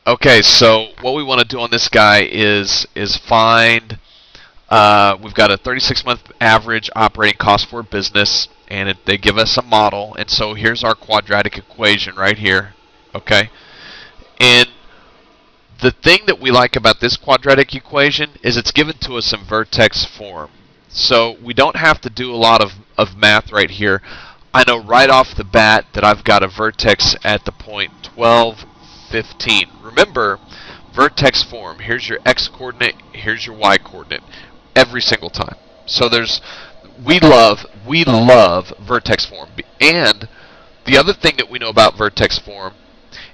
Okay, so what we want to do on this guy is find. We've got a 36-month average operating cost for a business, and they give us a model. And so here's our quadratic equation right here. Okay, and the thing that we like about this quadratic equation is it's given to us in vertex form. So we don't have to do a lot of math right here. I know right off the bat that I've got a vertex at the point 12, 15. Remember, vertex form, here's your x-coordinate, here's your y-coordinate, every single time. So we love vertex form. And the other thing that we know about vertex form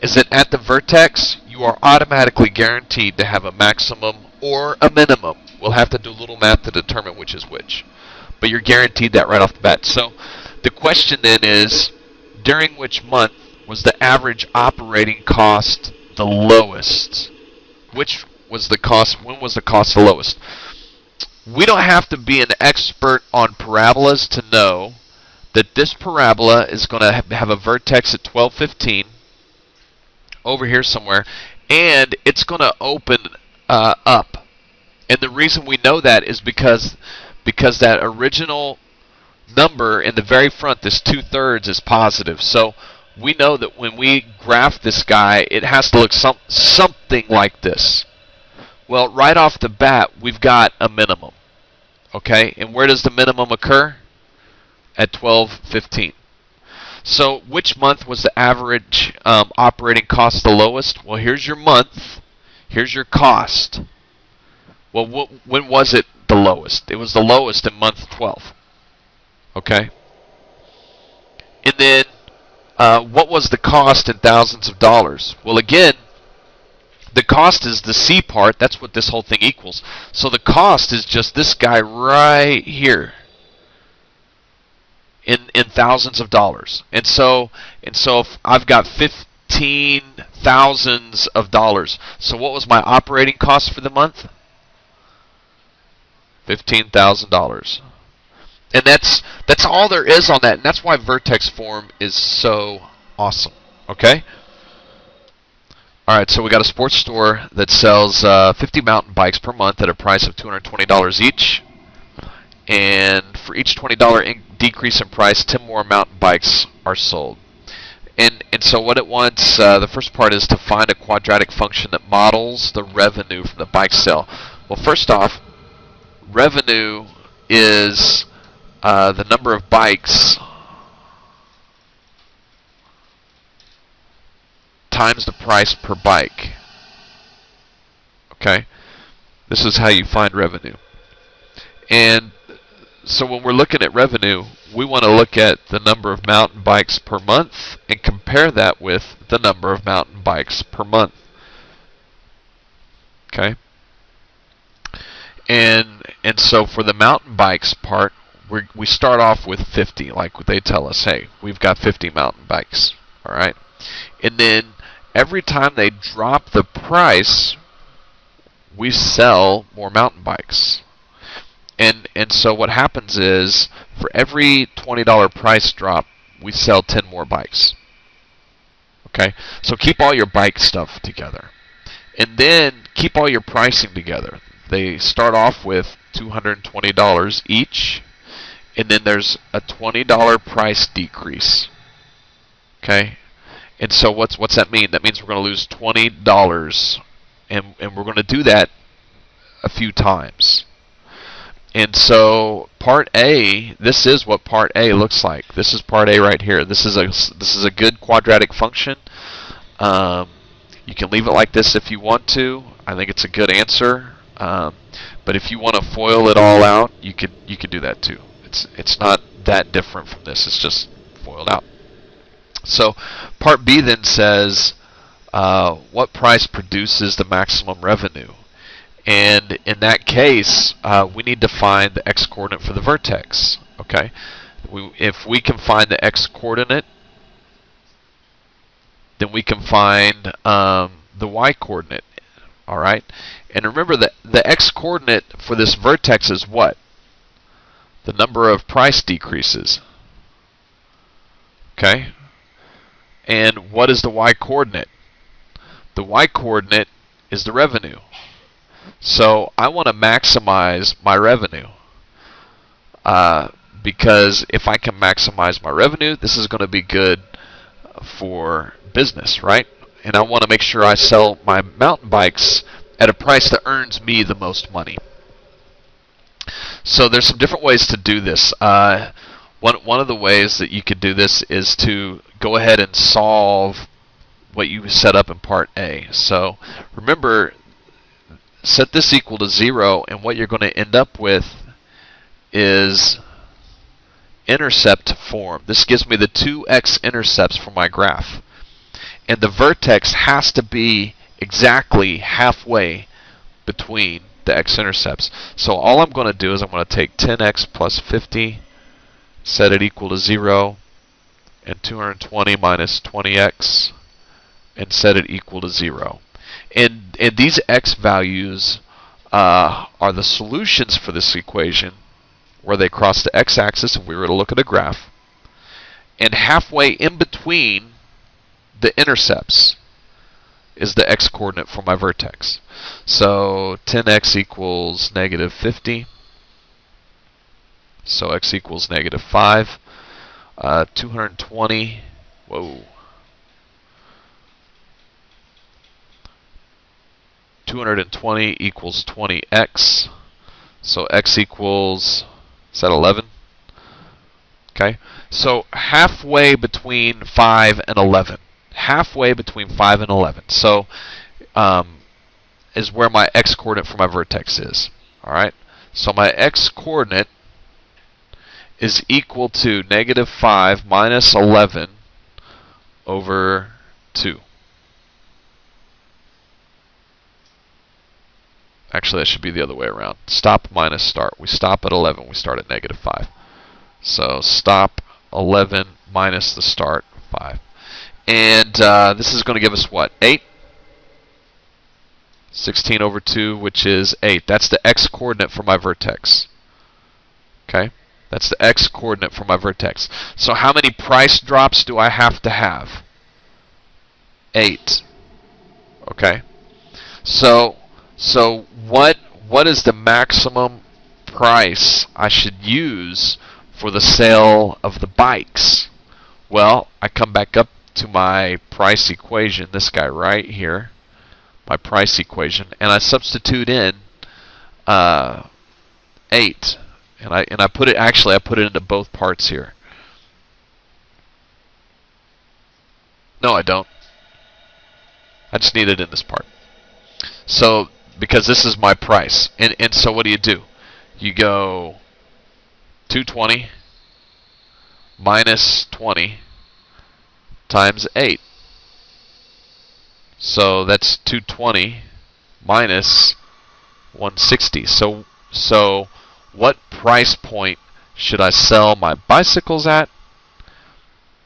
is that at the vertex, you are automatically guaranteed to have a maximum or a minimum. We'll have to do a little math to determine which is which. But you're guaranteed that right off the bat. So the question then is, during which month was the average operating cost the lowest? Which was the cost? When was the cost the lowest? We don't have to be an expert on parabolas to know that this parabola is going to have a vertex at 1215 over here somewhere, and it's going to open up. And the reason we know that is because that original number in the very front, this 2/3, is positive. So we know that when we graph this guy, it has to look something like this. Well, right off the bat, we've got a minimum. Okay, and where does the minimum occur? At 1215. So which month was the average operating cost the lowest? Well, here's your month. Here's your cost. Well, when was it the lowest? It was the lowest in month 12. Okay? And then what was the cost in thousands of dollars? Well, again, the cost is the C part. That's what this whole thing equals. So the cost is just this guy right here in thousands of dollars. And so if I've got 15 thousands of dollars. So what was my operating cost for the month? $15,000. And that's all there is on that. And that's why vertex form is so awesome. Okay? Alright, so we got a sports store that sells 50 mountain bikes per month at a price of $220 each. And for each $20 decrease in price, 10 more mountain bikes are sold. And so what it wants, the first part is to find a quadratic function that models the revenue from the bike sale. Well, first off, revenue is the number of bikes times the price per bike. Okay? This is how you find revenue. And so when we're looking at revenue, we want to look at the number of mountain bikes per month and compare that with the number of mountain bikes per month. Okay? And so for the mountain bikes part, we start off with 50, like they tell us, hey, we've got 50 mountain bikes. All right? And then every time they drop the price, we sell more mountain bikes. And so what happens is, for every $20 price drop, we sell 10 more bikes. Okay? So keep all your bike stuff together. And then keep all your pricing together. They start off with $220 each, and then there's a $20 price decrease. Okay? And so what's that mean? That means we're going to lose $20, and we're going to do that a few times. And so part A, this is what part A looks like. This is part A right here. This is a good quadratic function. You can leave it like this if you want to. I think it's a good answer. But if you want to FOIL it all out, you could do that too. It's not that different from this. It's just FOILed out. So part B then says what price produces the maximum revenue. And in that case, we need to find the x-coordinate for the vertex. Okay, if we can find the x-coordinate, then we can find the y-coordinate. All right, and remember that the x-coordinate for this vertex is what? The number of price decreases. Okay, and what is the y-coordinate? The y-coordinate is the revenue. So I want to maximize my revenue. Because if I can maximize my revenue, this is going to be good for business, right? And I want to make sure I sell my mountain bikes at a price that earns me the most money. So there's some different ways to do this. One of the ways that you could do this is to go ahead and solve what you set up in part A. So remember, set this equal to 0, and what you're going to end up with is intercept form. This gives me the two x-intercepts for my graph. And the vertex has to be exactly halfway between the x-intercepts. So all I'm going to do is I'm going to take 10x plus 50, set it equal to 0, and 220 minus 20x, and set it equal to 0. And these x values are the solutions for this equation, where they cross the x-axis if we were to look at a graph. And halfway in between the intercepts is the x-coordinate for my vertex. So 10x equals negative 50. So x equals negative 5. 220. Whoa. 220 equals 20x. So x equals, is that 11? Okay. So halfway between 5 and 11. Halfway between 5 and 11. So is where my x-coordinate for my vertex is. Alright? So my x-coordinate is equal to negative 5 minus 11 over 2. Actually, that should be the other way around. Stop minus start. We stop at 11. We start at negative 5. So stop 11 minus the start 5. And this is going to give us what? 8? 16 over 2, which is 8. That's the x-coordinate for my vertex. Okay? That's the x-coordinate for my vertex. So how many price drops do I have to have? 8. Okay? So what is the maximum price I should use for the sale of the bikes? Well, I come back up to my price equation, this guy right here, my price equation, and I substitute in 8, and I put it into both parts here. No, I don't. I just need it in this part. So because this is my price, and so what do? You go 220 minus 20 times 8. So that's 220 minus 160. So what price point should I sell my bicycles at?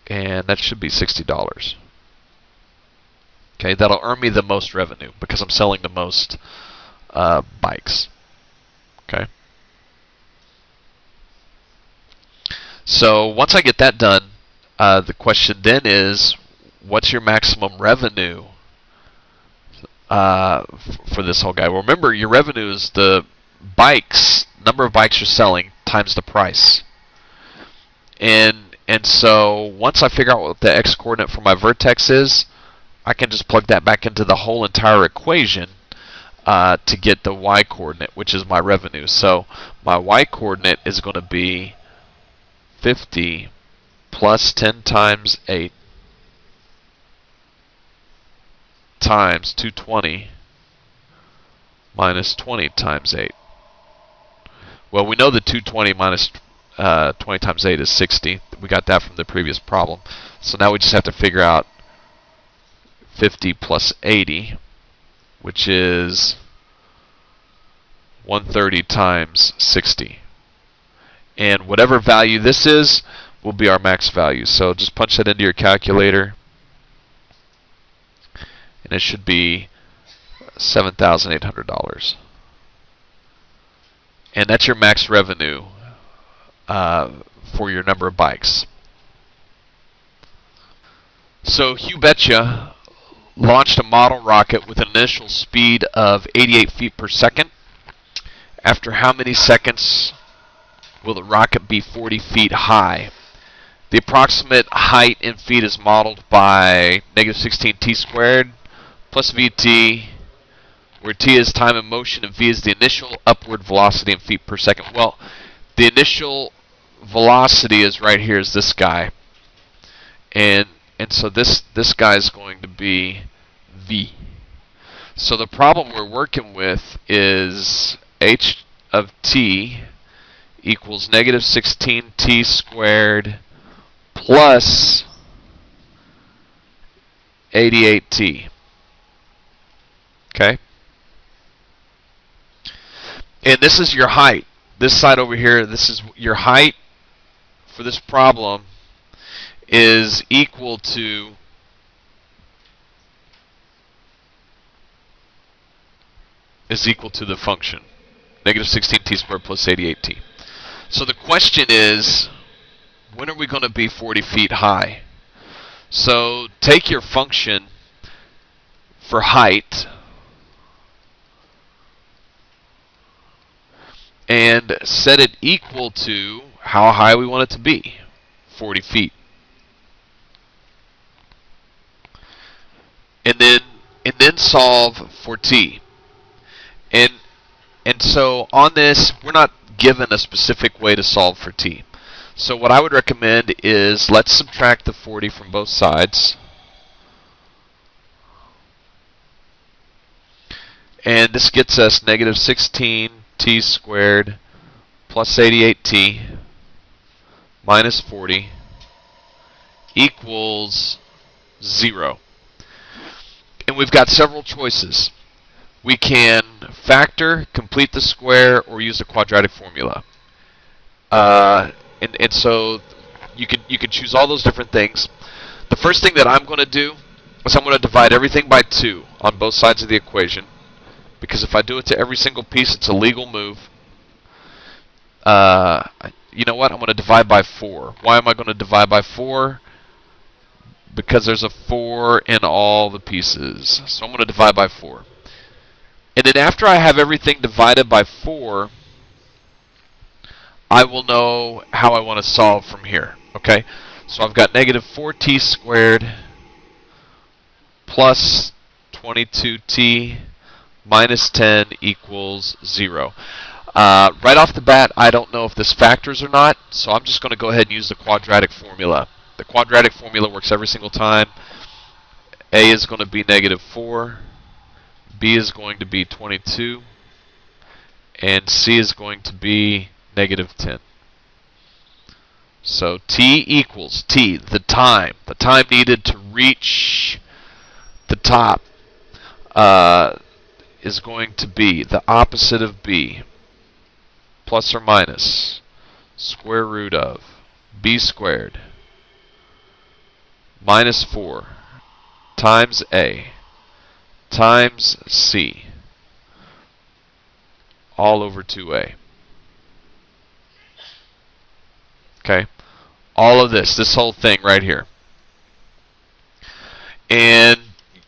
And that should be $60. Okay, that'll earn me the most revenue because I'm selling the most bikes. Okay. So once I get that done, the question then is, what's your maximum revenue for this whole guy? Well, remember, your revenue is the number of bikes you're selling times the price. And so once I figure out what the x-coordinate for my vertex is, I can just plug that back into the whole entire equation to get the y-coordinate, which is my revenue. So my y-coordinate is going to be 50 plus 10 times 8 times 220 minus 20 times 8. Well, we know that 220 minus 20 times 8 is 60. We got that from the previous problem. So now we just have to figure out 50 plus 80, which is 130 times 60. And whatever value this is will be our max value. So just punch that into your calculator, and it should be $7,800. And that's your max revenue for your number of bikes. So Hugh Betcha launched a model rocket with an initial speed of 88 feet per second. After how many seconds will the rocket be 40 feet high? The approximate height in feet is modeled by negative 16t squared plus vt, where t is time in motion and v is the initial upward velocity in feet per second. Well, the initial velocity is right here, is this guy. And so this guy is going to be v. So the problem we're working with is h of t equals negative 16t squared plus 88t. Okay? And this is your height. This side over here, this is your height for this problem is equal to the function negative 16t squared plus 88t. So the question is, when are we going to be 40 feet high? So take your function for height and set it equal to how high we want it to be, 40 feet. And then solve for t. And so on this, we're not given a specific way to solve for t. So what I would recommend is let's subtract the 40 from both sides. And this gets us negative 16t squared plus 88t minus 40 equals 0. And we've got several choices. We can factor, complete the square, or use the quadratic formula. And so you can choose all those different things. The first thing that I'm going to do is I'm going to divide everything by 2 on both sides of the equation. Because if I do it to every single piece, it's a legal move. You know what? I'm going to divide by 4. Why am I going to divide by 4? Because there's a 4 in all the pieces. So I'm going to divide by 4. And then after I have everything divided by 4, I will know how I want to solve from here. Okay? So I've got negative 4t squared plus 22t minus 10 equals 0. Right off the bat, I don't know if this factors or not, so I'm just going to go ahead and use the quadratic formula. The quadratic formula works every single time. A is going to be negative 4. B is going to be 22, and C is going to be negative 10. So T equals T, the time needed to reach the top is going to be the opposite of B, plus or minus square root of B squared minus 4 times A times C, all over 2A. Okay? All of this whole thing right here. And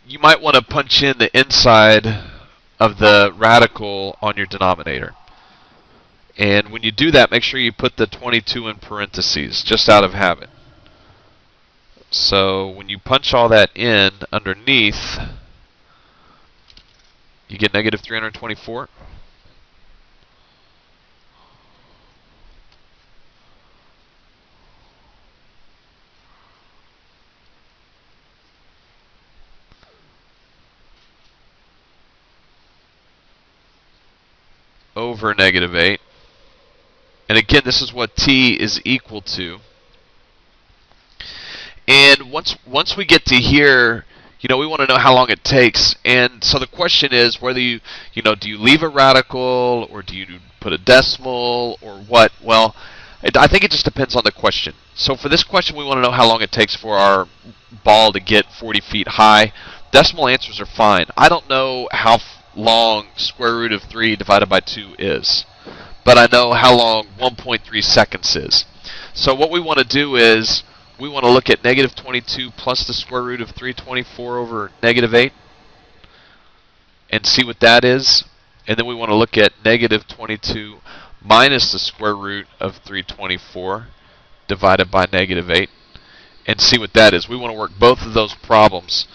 you might want to punch in the inside of the radical on your denominator. And when you do that, make sure you put the 22 in parentheses, just out of habit. So when you punch all that in underneath, you get negative 324. Over negative 8. And again, this is what t is equal to. And once we get to here, we want to know how long it takes. And so the question is whether do you leave a radical, or do you put a decimal, or what? Well, I think it just depends on the question. So for this question, we want to know how long it takes for our ball to get 40 feet high. Decimal answers are fine. I don't know how long square root of 3 divided by 2 is, but I know how long 1.3 seconds is. So what we want to do is we want to look at negative 22 plus the square root of 324 over negative 8 and see what that is. And then we want to look at negative 22 minus the square root of 324 divided by negative 8 and see what that is. We want to work both of those problems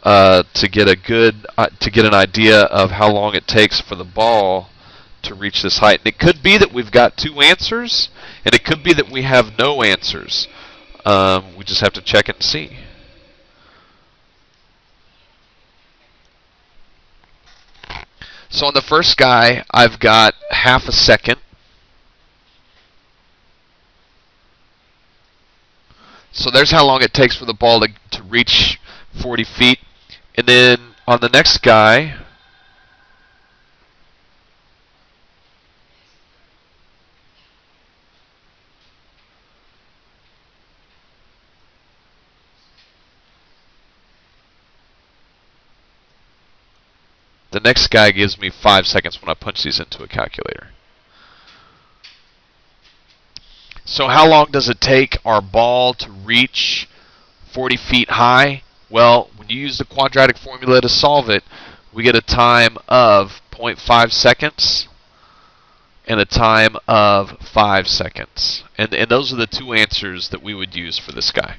to get an idea of how long it takes for the ball to reach this height. And it could be that we've got two answers, and it could be that we have no answers. We just have to check it and see. So on the first guy, I've got half a second. So there's how long it takes for the ball to reach 40 feet. And then on the next guy, gives me 5 seconds when I punch these into a calculator. So how long does it take our ball to reach 40 feet high? Well, when you use the quadratic formula to solve it, we get a time of 0.5 seconds and a time of 5 seconds. And those are the two answers that we would use for this guy.